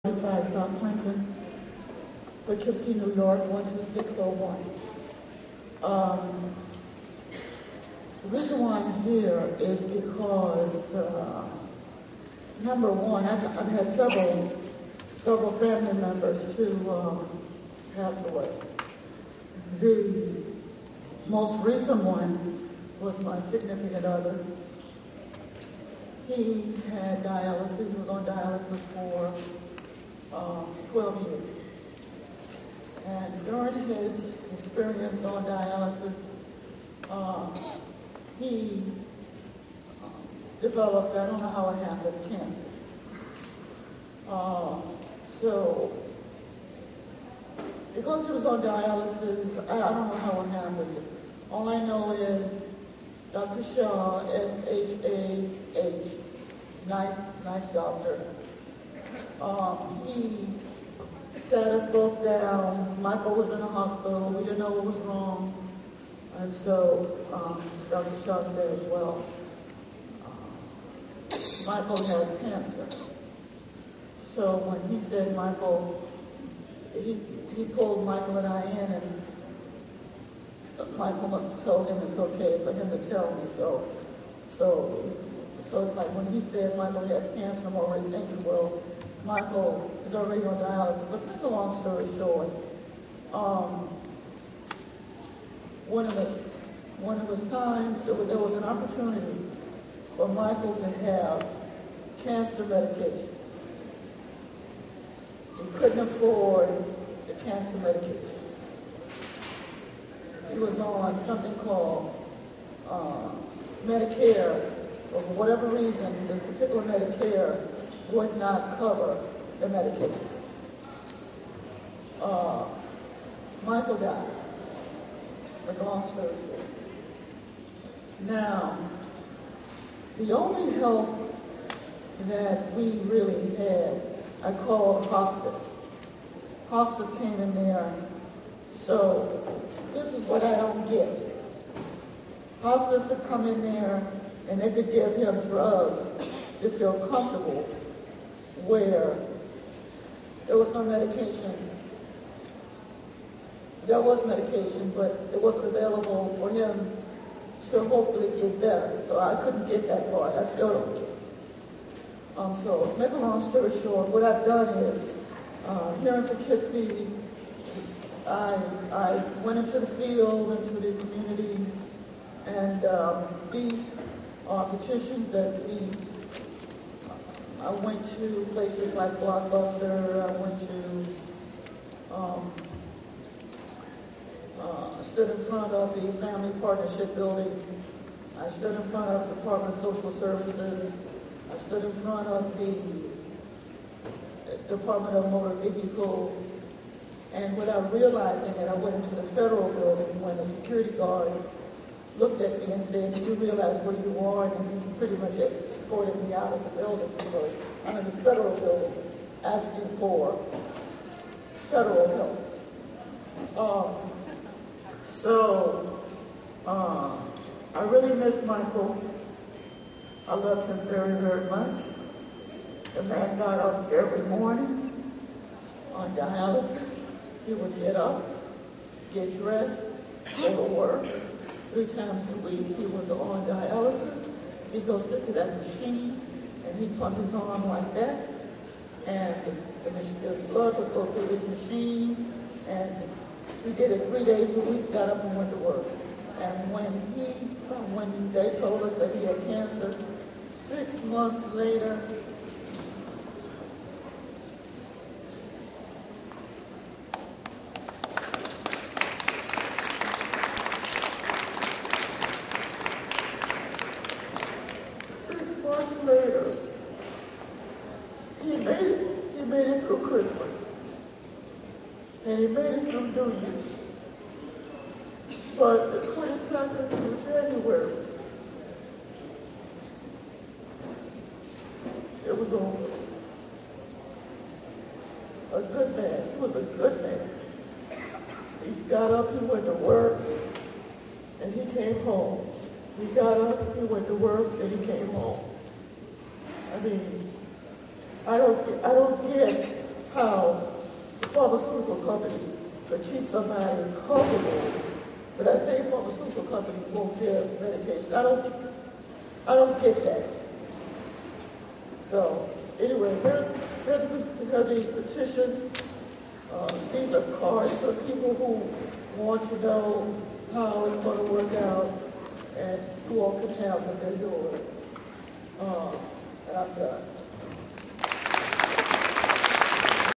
45 South Clinton, Poughkeepsie, New York, 12601. The reason why I'm here is because, number one, I've had several family members to pass away. The most recent one was my significant other. He had dialysis. He was on dialysis for 12 years. And during his experience on dialysis, he developed, I don't know how it happened, cancer. So, because he was on dialysis, I don't know how it happened. All I know is Dr. Shaw, S-H-A-H, nice doctor. He sat us both down. Michael was in the hospital. We didn't know what was wrong. And so Dr. Shaw says, well, Michael has cancer. So when he said Michael, he pulled Michael and I in, and Michael must have told him it's okay for him to tell me. So it's like when he said Michael has cancer, I'm already thinking, well, Michael is already on dialysis. But make a long story short, one of his times, there was an opportunity for Michael to have cancer medication. He couldn't afford the cancer medication. He was on something called Medicare, but for whatever reason, this particular Medicare would not cover the medication. Michael died. But long story short. Now, the only help that we really had, I called hospice. Hospice came in there. So this is what I don't get. Hospice would come in there and they could give him drugs to feel comfortable, where there was no medication. There was medication, but it wasn't available for him to hopefully get better. So I couldn't get that part. I still don't get it. So to make a long story short, what I've done is, here in Poughkeepsie, I went into the field, into the community, and these are petitions that I went to places like Blockbuster. I went to, stood in front of the Family Partnership Building. I stood in front of the Department of Social Services. I stood in front of the Department of Motor Vehicles. And without realizing it, I went into the federal building when the security guard looked at me and said, "Do you realize where you are?" And he pretty much escorted me out of the building because I'm in the federal building asking for federal help. I really miss Michael. I loved him very, very much. The man got up every morning on dialysis. He would get up, get dressed, go to work. 3 times a week he was on dialysis. He'd go sit to that machine and he'd pump his arm like that. And the blood would go through this machine. And he did it 3 days a week, got up and went to work. And when they told us that he had cancer, 6 months later, he made it through Christmas. And he made it through New Year's. But the 22nd of January, it was over. A good man. He was a good man. He got up, he went to work, and he came home. He got up, he went to work, and he came home. I mean, I don't get pharmaceutical company to keep somebody comfortable, but that same pharmaceutical company won't give medication. I don't get that. So anyway, here are these petitions. These are cards for people who want to know how it's going to work out, and who all can have them indoors. And I'm done.